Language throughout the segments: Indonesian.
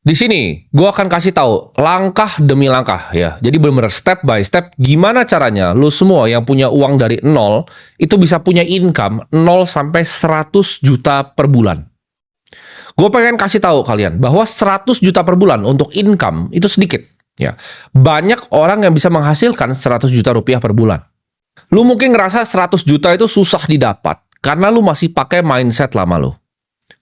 Di sini, gue akan kasih tahu langkah demi langkah ya. Jadi benar-benar step by step gimana caranya lu semua yang punya uang dari nol itu bisa punya income 0 sampai 100 juta per bulan. Gue pengen kasih tahu kalian bahwa 100 juta per bulan untuk income itu sedikit ya. Banyak orang yang bisa menghasilkan 100 juta rupiah per bulan. Lu mungkin ngerasa 100 juta itu susah didapat karena lu masih pakai mindset lama lu.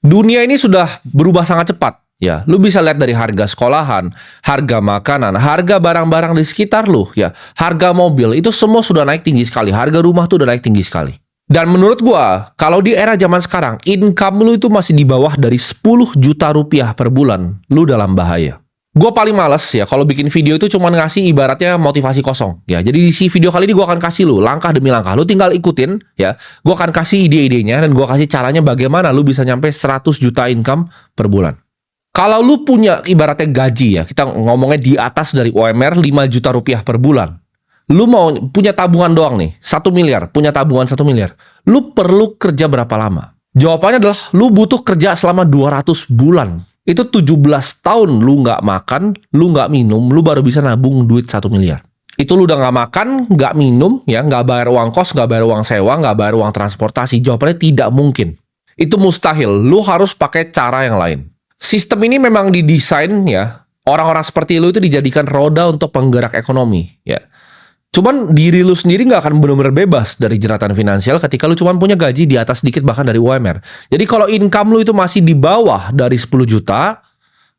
Dunia ini sudah berubah sangat cepat. Ya, lu bisa lihat dari harga sekolahan, harga makanan, harga barang-barang di sekitar lu, ya, harga mobil, itu semua sudah naik tinggi sekali. Harga rumah tuh udah naik tinggi sekali. Dan menurut gua, kalau di era zaman sekarang, income lu itu masih di bawah dari 10 juta rupiah per bulan, lu dalam bahaya. Gue paling males ya kalau bikin video itu cuma ngasih ibaratnya motivasi kosong. Ya, jadi di video kali ini gue akan kasih lu langkah demi langkah. Lu tinggal ikutin ya. Gue akan kasih ide-idenya dan gue kasih caranya bagaimana lu bisa nyampe 100 juta income per bulan. Kalau lu punya ibaratnya gaji ya, kita ngomongnya di atas dari UMR 5 juta rupiah per bulan. Lu mau punya tabungan doang nih, 1 miliar, punya tabungan 1 miliar. Lu perlu kerja berapa lama? Jawabannya adalah lu butuh kerja selama 200 bulan. Itu 17 tahun lu nggak makan, lu nggak minum, lu baru bisa nabung duit 1 miliar. Itu lu udah nggak makan, nggak minum, ya nggak bayar uang kos, nggak bayar uang sewa, nggak bayar uang transportasi. Jawabannya tidak mungkin. Itu mustahil. Lu harus pakai cara yang lain. Sistem ini memang didesain ya, orang-orang seperti lu itu dijadikan roda untuk penggerak ekonomi ya. Cuman diri lu sendiri nggak akan benar-benar bebas dari jeratan finansial ketika lu cuma punya gaji di atas sedikit bahkan dari UMR. Jadi kalau income lu itu masih di bawah dari 10 juta,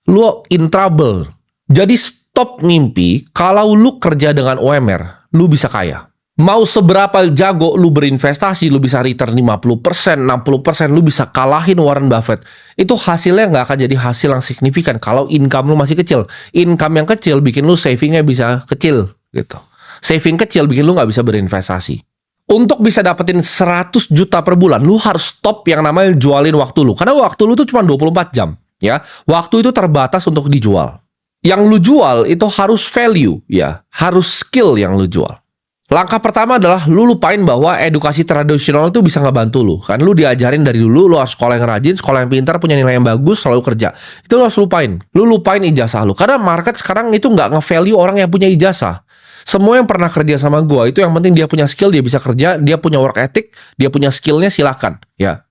lu in trouble. Jadi stop mimpi kalau lu kerja dengan UMR, lu bisa kaya. Mau seberapa jago lu berinvestasi, lu bisa return 50%, 60%, lu bisa kalahin Warren Buffett. Itu hasilnya nggak akan jadi hasil yang signifikan kalau income lu masih kecil. Income yang kecil bikin lu savingnya bisa kecil gitu. Saving kecil bikin lu nggak bisa berinvestasi. Untuk bisa dapetin 100 juta per bulan, lu harus stop yang namanya jualin waktu lu. Karena waktu lu tuh cuma 24 jam. Ya, waktu itu terbatas untuk dijual. Yang lu jual itu harus value, ya, harus skill yang lu jual. Langkah pertama adalah lu lupain bahwa edukasi tradisional itu bisa ngebantu lu. Kan lu diajarin dari dulu, lu harus sekolah yang rajin, sekolah yang pintar, punya nilai yang bagus, selalu kerja. Itu lu harus lupain. Lu lupain ijazah lu. Karena market sekarang itu nggak nge-value orang yang punya ijazah. Semua yang pernah kerja sama gua, itu yang penting dia punya skill, dia bisa kerja, dia punya work ethic, dia punya skillnya, silakan. Ya.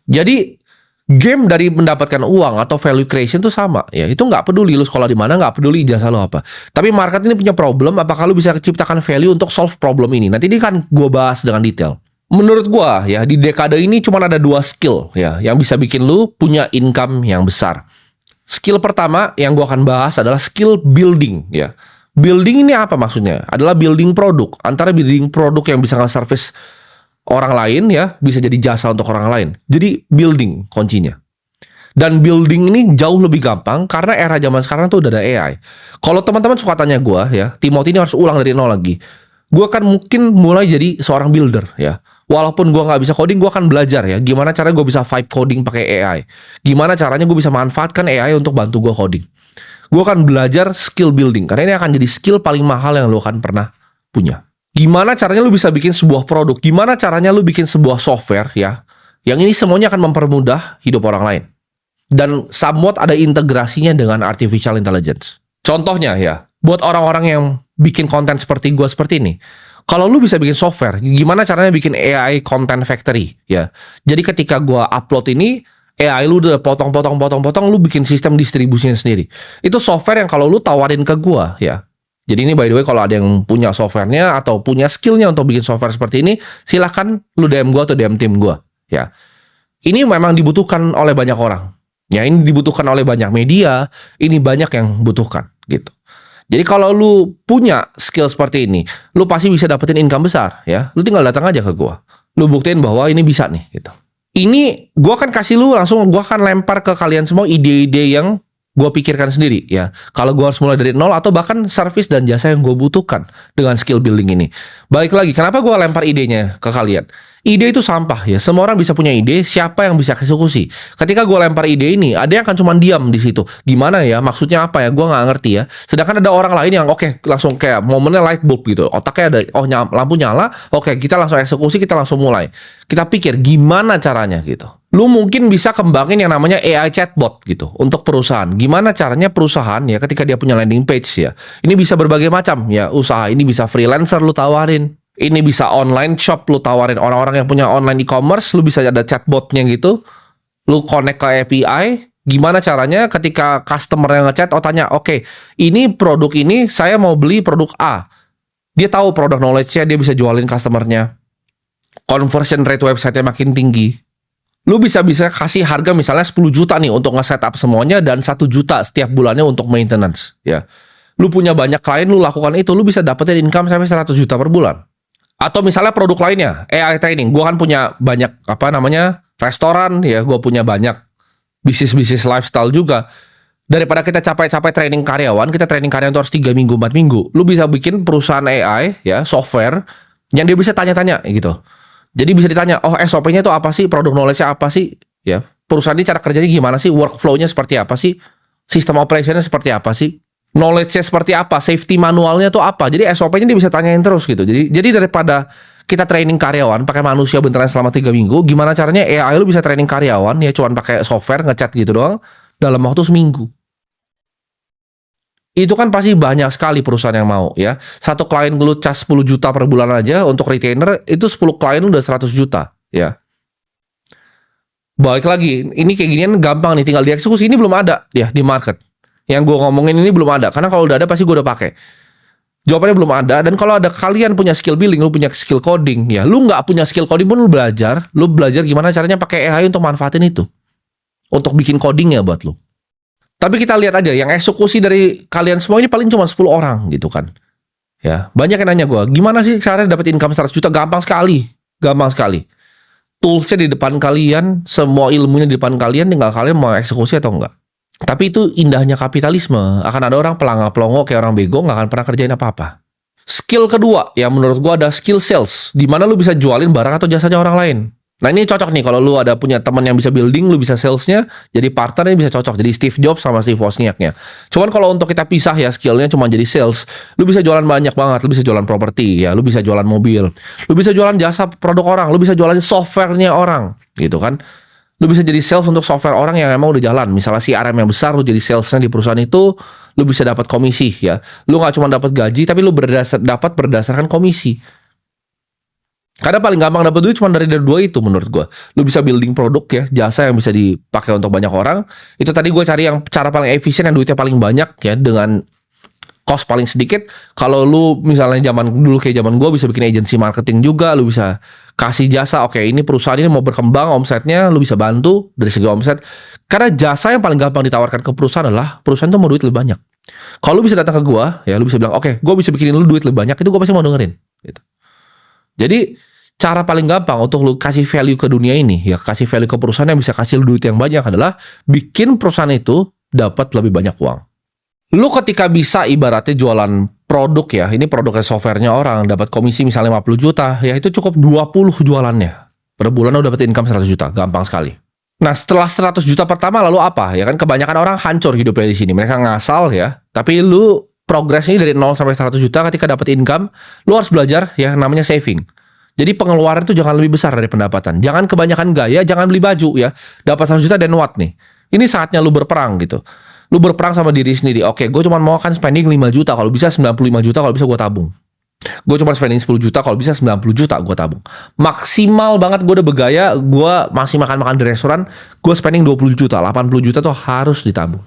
Jadi, game dari mendapatkan uang atau value creation itu sama ya. Itu nggak peduli lu sekolah di mana, nggak peduli ijazah lu apa. Tapi market ini punya problem, apakah lu bisa ciptakan value untuk solve problem ini. Nanti ini kan gua bahas dengan detail. Menurut gua ya, di dekade ini cuma ada 2 skill ya yang bisa bikin lu punya income yang besar. Skill pertama yang gua akan bahas adalah skill building ya. Building ini apa maksudnya? Adalah building produk. Antara building produk yang bisa nge-service orang lain ya, bisa jadi jasa untuk orang lain. Jadi building kuncinya. Dan building ini jauh lebih gampang karena era zaman sekarang tuh udah ada AI. Kalau teman-teman suka tanya gue ya, Timothy ini harus ulang dari nol lagi. Gue akan mungkin mulai jadi seorang builder ya. Walaupun gue nggak bisa coding, gue akan belajar ya. Gimana caranya gue bisa vibe coding pakai AI. Gimana caranya gue bisa manfaatkan AI untuk bantu gue coding. Gue akan belajar skill building. Karena ini akan jadi skill paling mahal yang lo akan pernah punya. Gimana caranya lu bisa bikin sebuah produk? Gimana caranya lu bikin sebuah software ya? Yang ini semuanya akan mempermudah hidup orang lain. Dan somewhat ada integrasinya dengan artificial intelligence. Contohnya ya, buat orang-orang yang bikin konten seperti gue seperti ini. Kalau lu bisa bikin software, gimana caranya bikin AI content factory ya? Jadi ketika gue upload ini, AI lu udah potong, lu bikin sistem distribusinya sendiri. Itu software yang kalau lu tawarin ke gue ya. Jadi ini by the way kalau ada yang punya softwarenya atau punya skillnya untuk bikin software seperti ini, silahkan lu DM gue atau DM tim gue. Ya, ini memang dibutuhkan oleh banyak orang. Ya, ini dibutuhkan oleh banyak media. Ini banyak yang butuhkan gitu. Jadi kalau lu punya skill seperti ini, lu pasti bisa dapetin income besar. Ya, lu tinggal datang aja ke gue. Lu buktiin bahwa ini bisa nih. Gitu. Ini gue akan kasih lu langsung, gue akan lempar ke kalian semua ide-ide yang gue pikirkan sendiri ya. Kalau gue harus mulai dari nol atau bahkan service dan jasa yang gue butuhkan dengan skill building ini. Balik lagi, kenapa gue lempar idenya ke kalian? Ide itu sampah ya. Semua orang bisa punya ide, siapa yang bisa eksekusi. Ketika gue lempar ide ini, ada yang akan cuma diam di situ. Gimana ya? Maksudnya apa ya? Gue nggak ngerti ya. Sedangkan ada orang lain yang oke, langsung kayak momennya light bulb gitu. Otaknya ada, lampu nyala, oke, kita langsung eksekusi, kita langsung mulai. Kita pikir gimana caranya gitu. Lu mungkin bisa kembangin yang namanya AI chatbot gitu untuk perusahaan. Gimana caranya perusahaan ya ketika dia punya landing page ya. Ini bisa berbagai macam ya usaha. Ini bisa freelancer lu tawarin. Ini bisa online shop, lu tawarin orang-orang yang punya online e-commerce, lu bisa ada chatbotnya gitu, lu connect ke API, gimana caranya ketika customer yang ngechat, tanya, oke, ini produk ini saya mau beli produk A. Dia tahu produk knowledge-nya, dia bisa jualin customernya. Conversion rate website-nya makin tinggi. Lu bisa kasih harga misalnya 10 juta nih untuk nge-setup semuanya dan 1 juta setiap bulannya untuk maintenance, ya. Lu punya banyak klien, lu lakukan itu, lu bisa dapetin income sampai 100 juta per bulan. Atau misalnya produk lainnya, AI training. Gue kan punya banyak, restoran, ya. Gue punya banyak bisnis-bisnis lifestyle juga. Daripada kita capek-capek training karyawan, kita training karyawan itu harus 3 minggu, 4 minggu. Lu bisa bikin perusahaan AI, ya, software, yang dia bisa tanya-tanya, gitu. Jadi bisa ditanya, SOP-nya itu apa sih? Produk knowledge-nya apa sih? Ya, perusahaan ini cara kerjanya gimana sih? Workflow-nya seperti apa sih? Sistem operation-nya seperti apa sih? Knowledge-nya seperti apa, safety manualnya tuh apa. Jadi SOP-nya dia bisa tanyain terus gitu. Jadi daripada kita training karyawan pakai manusia beneran selama 3 minggu, gimana caranya AI lu bisa training karyawan ya cuman pakai software ngechat gitu doang dalam waktu seminggu. Itu kan pasti banyak sekali perusahaan yang mau ya. Satu klien lu cas 10 juta per bulan aja untuk retainer, itu 10 klien udah 100 juta ya. Balik lagi, ini kayak ginian gampang nih, tinggal dieksekusi. Ini belum ada ya di market. Yang gue ngomongin ini belum ada, karena kalau udah ada pasti gue udah pakai. Jawabannya belum ada. Dan kalau ada kalian punya skill building, lu punya skill coding, ya lu nggak punya skill coding pun lu belajar gimana caranya pakai AI untuk manfaatin itu, untuk bikin codingnya buat lu. Tapi kita lihat aja, yang eksekusi dari kalian semua ini paling cuma 10 orang gitu kan. Ya, banyak yang nanya gue, gimana sih caranya dapat income 100 juta? Gampang sekali. Toolsnya di depan kalian, semua ilmunya di depan kalian, tinggal kalian mau eksekusi atau enggak. Tapi itu indahnya kapitalisme. Akan ada orang pelangak-pelongo kayak orang bego, nggak akan pernah kerjain apa-apa. Skill kedua, yang menurut gua ada skill sales, di mana lu bisa jualin barang atau jasanya orang lain. Nah ini cocok nih, kalau lu ada punya teman yang bisa building, lu bisa salesnya, jadi partner ini bisa cocok. Jadi Steve Jobs sama Steve Wozniaknya. Cuman kalau untuk kita pisah ya, skillnya cuma jadi sales, lu bisa jualan banyak banget. Lu bisa jualan properti, ya, lu bisa jualan mobil, lu bisa jualan jasa produk orang, lu bisa jualan softwarenya orang, gitu kan. Lu bisa jadi sales untuk software orang yang emang udah jalan. Misalnya CRM yang besar, lu jadi salesnya di perusahaan itu, lu bisa dapat komisi ya. Lu nggak cuma dapat gaji, tapi lu dapat berdasarkan komisi. Karena paling gampang dapat duit cuma dari dua itu menurut gue. Lu bisa building produk ya, jasa yang bisa dipakai untuk banyak orang. Itu tadi gue cari yang cara paling efisien, yang duitnya paling banyak ya, dengan cost paling sedikit. Kalau lu misalnya zaman dulu kayak zaman gue bisa bikin agency marketing juga, lu bisa kasih jasa, oke ini perusahaan ini mau berkembang omsetnya, lu bisa bantu dari segi omset. Karena jasa yang paling gampang ditawarkan ke perusahaan adalah perusahaan tuh mau duit lebih banyak. Kalau lu bisa datang ke gue, ya lu bisa bilang, oke, gue bisa bikinin lu duit lebih banyak, itu gue pasti mau dengerin. Gitu. Jadi cara paling gampang untuk lu kasih value ke dunia ini, ya kasih value ke perusahaan yang bisa kasih lu duit yang banyak adalah bikin perusahaan itu dapat lebih banyak uang. Lu ketika bisa ibaratnya jualan produk ya, ini produknya softwarenya orang, dapat komisi misalnya 50 juta, ya itu cukup 20 jualannya. Per bulan lu dapat income 100 juta, gampang sekali. Nah setelah 100 juta pertama lalu apa? Ya kan kebanyakan orang hancur hidupnya di sini, mereka ngasal ya. Tapi lu progresnya dari 0 sampai 100 juta ketika dapat income, lu harus belajar ya namanya saving. Jadi pengeluaran itu jangan lebih besar dari pendapatan. Jangan kebanyakan gaya, jangan beli baju ya. Dapat 100 juta dan what nih? Ini saatnya lu berperang gitu. Lu berperang sama diri sendiri. Oke, gue cuma mau kan spending 5 juta. Kalau bisa 95 juta, kalau bisa gue tabung. Gue cuma spending 10 juta, kalau bisa 90 juta gue tabung. Maksimal banget gue udah bergaya, gue masih makan-makan di restoran, gue spending 20 juta, 80 juta tuh harus ditabung.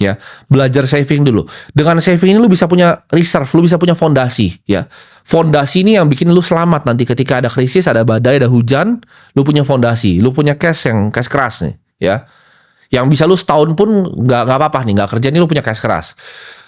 Ya, belajar saving dulu. Dengan saving ini lu bisa punya reserve, lu bisa punya fondasi, ya. Fondasi ini yang bikin lu selamat nanti ketika ada krisis, ada badai, ada hujan, lu punya fondasi, lu punya cash keras nih, ya. Yang bisa lu setahun pun nggak apa-apa nih, nggak kerja nih, lu punya cash keras.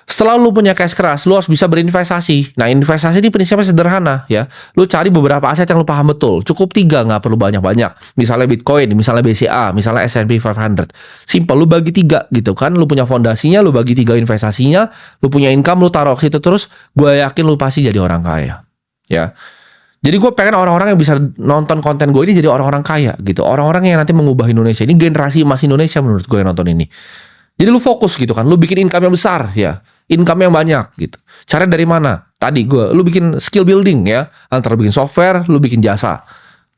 Setelah lu punya cash keras, lu harus bisa berinvestasi. Nah, investasi ini prinsipnya sederhana ya. Lu cari beberapa aset yang lu paham betul. Cukup 3, nggak perlu banyak-banyak. Misalnya Bitcoin, misalnya BCA, misalnya S&P 500. Simple, lu bagi 3 gitu kan. Lu punya fondasinya, lu bagi 3 investasinya, lu punya income, lu taruh situ terus. Gue yakin lu pasti jadi orang kaya. Ya. Jadi gue pengen orang-orang yang bisa nonton konten gue ini jadi orang-orang kaya gitu. Orang-orang yang nanti mengubah Indonesia. Ini generasi emas Indonesia menurut gue yang nonton ini. Jadi lu fokus gitu kan. Lu bikin income yang besar ya. Income yang banyak gitu. Cara dari mana? Tadi lu bikin skill building ya. Antara bikin software, lu bikin jasa.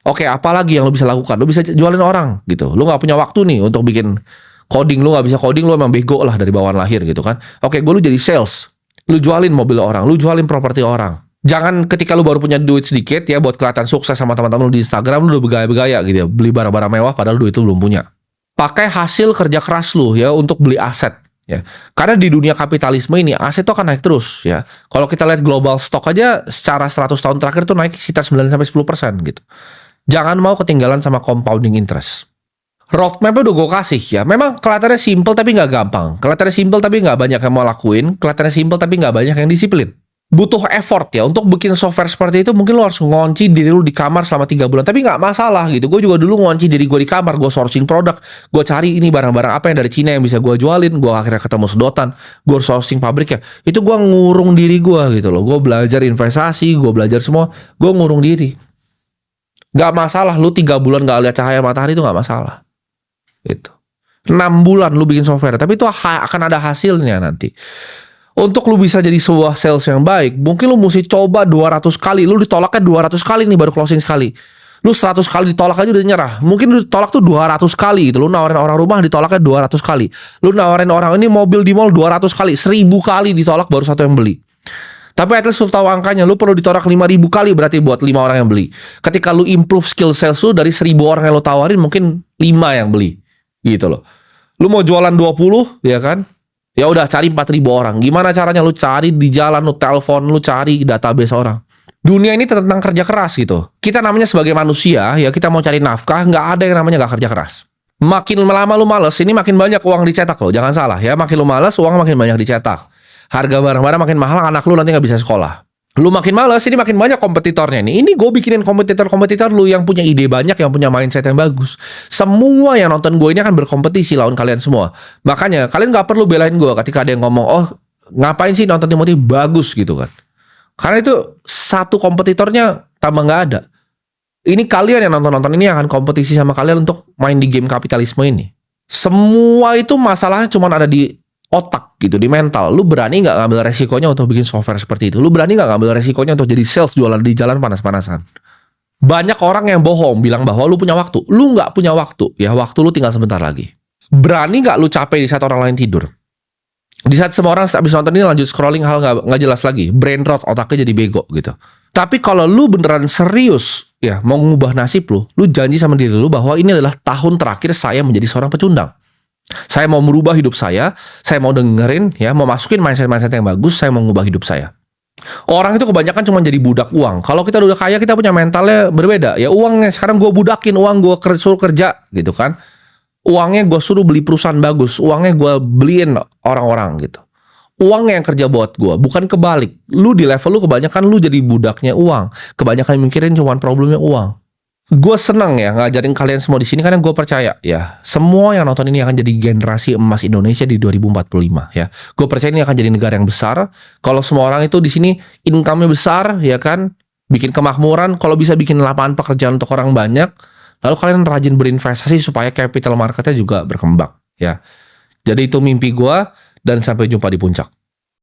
Oke, apalagi yang lu bisa lakukan? Lu bisa jualin orang gitu. Lu gak punya waktu nih untuk bikin coding. Lu gak bisa coding, lu emang bego lah dari bawaan lahir gitu kan. Oke, lu jadi sales. Lu jualin mobil orang. Lu jualin properti orang. Jangan ketika lu baru punya duit sedikit ya buat kelihatan sukses sama teman-teman lu di Instagram, lu udah bergaya-bergaya gitu ya. Beli barang-barang mewah padahal duit itu belum punya. Pakai hasil kerja keras lu ya untuk beli aset ya. Karena di dunia kapitalisme ini aset itu akan naik terus ya. Kalau kita lihat global stock aja secara 100 tahun terakhir itu naik sekitar 9-10% gitu. Jangan mau ketinggalan sama compounding interest. Roadmap-nya udah gue kasih ya. Memang kelihatannya simple tapi nggak gampang. Kelihatannya simple tapi nggak banyak yang mau lakuin. Kelihatannya simple tapi nggak banyak yang disiplin. Butuh effort ya. Untuk bikin software seperti itu mungkin lo harus ngunci diri lo di kamar selama 3 bulan. Tapi nggak masalah gitu. Gue juga dulu ngunci diri gue di kamar. Gue sourcing produk. Gue cari ini barang-barang apa yang dari Cina yang bisa gue jualin. Gue akhirnya ketemu sedotan. Gue sourcing pabrik ya. Itu gue ngurung diri gue gitu loh. Gue belajar investasi. Gue belajar semua. Gue ngurung diri. Gak masalah. Lu 3 bulan gak lihat cahaya matahari itu gak masalah. Gitu. 6 bulan lu bikin software. Tapi itu akan ada hasilnya nanti. Untuk lu bisa jadi sebuah sales yang baik, mungkin lu mesti coba 200 kali. Lu ditolaknya 200 kali nih baru closing sekali. Lu 100 kali ditolak aja udah nyerah. Mungkin lu ditolak tuh 200 kali gitu. Lu nawarin orang rumah ditolaknya 200 kali. Lu nawarin orang ini mobil di mall 200 kali. 1000 kali ditolak baru satu yang beli. Tapi at least lu tahu angkanya. Lu perlu ditolak 5.000 kali berarti buat 5 orang yang beli. Ketika lu improve skill sales lu dari 1.000 orang yang lu tawarin mungkin 5 yang beli. Gitu loh. Lu mau jualan 20 ya kan? Ya udah cari 4.000 orang. Gimana caranya? Lu cari di jalan, lu telepon, lu cari database orang. Dunia ini tentang kerja keras gitu. Kita namanya sebagai manusia, ya kita mau cari nafkah, nggak ada yang namanya nggak kerja keras. Makin lama lu males, ini makin banyak uang dicetak loh. Jangan salah ya, makin lu males, uang makin banyak dicetak. Harga barang-barang makin mahal, anak lu nanti nggak bisa sekolah. Lu makin males, ini makin banyak kompetitornya nih. Ini gue bikinin kompetitor-kompetitor lu yang punya ide banyak, yang punya mindset yang bagus. Semua yang nonton gue ini akan berkompetisi lawan kalian semua. Makanya kalian gak perlu belain gue ketika ada yang ngomong, oh ngapain sih nonton Timothy bagus gitu kan. Karena itu satu kompetitornya tambah gak ada. Ini kalian yang nonton-nonton ini akan kompetisi sama kalian untuk main di game kapitalisme ini. Semua itu masalahnya cuma ada di otak gitu, di mental. Lu berani nggak ngambil resikonya untuk bikin software seperti itu? Lu berani nggak ngambil resikonya untuk jadi sales jualan di jalan panas-panasan? Banyak orang yang bohong bilang bahwa lu punya waktu. Lu nggak punya waktu. Ya waktu lu tinggal sebentar lagi. Berani nggak lu capek di saat orang lain tidur? Di saat semua orang habis nonton ini lanjut scrolling hal nggak jelas lagi. Brain rot, otaknya jadi bego gitu. Tapi kalau lu beneran serius ya mau ngubah nasib lu janji sama diri lu bahwa ini adalah tahun terakhir saya menjadi seorang pecundang. Saya mau merubah hidup saya mau dengerin ya, mau masukin mindset-mindset yang bagus, saya mau ngubah hidup saya. Orang itu kebanyakan cuma jadi budak uang. Kalau kita udah kaya, kita punya mentalnya berbeda. Ya uangnya sekarang gue budakin, uang gue suruh kerja gitu kan. Uangnya gue suruh beli perusahaan bagus, uangnya gue beliin orang-orang gitu. Uangnya yang kerja buat gue, bukan kebalik. Lu di level lu kebanyakan lu jadi budaknya uang. Kebanyakan mikirin cuma problemnya uang. Gue senang ya ngajarin kalian semua di sini karena gue percaya ya semua yang nonton ini akan jadi generasi emas Indonesia di 2045 ya. Gue percaya ini akan jadi negara yang besar. Kalau semua orang itu di sini income-nya besar ya kan, bikin kemakmuran, kalau bisa bikin lapangan pekerjaan untuk orang banyak, lalu kalian rajin berinvestasi supaya capital marketnya juga berkembang ya. Jadi itu mimpi gue dan sampai jumpa di puncak.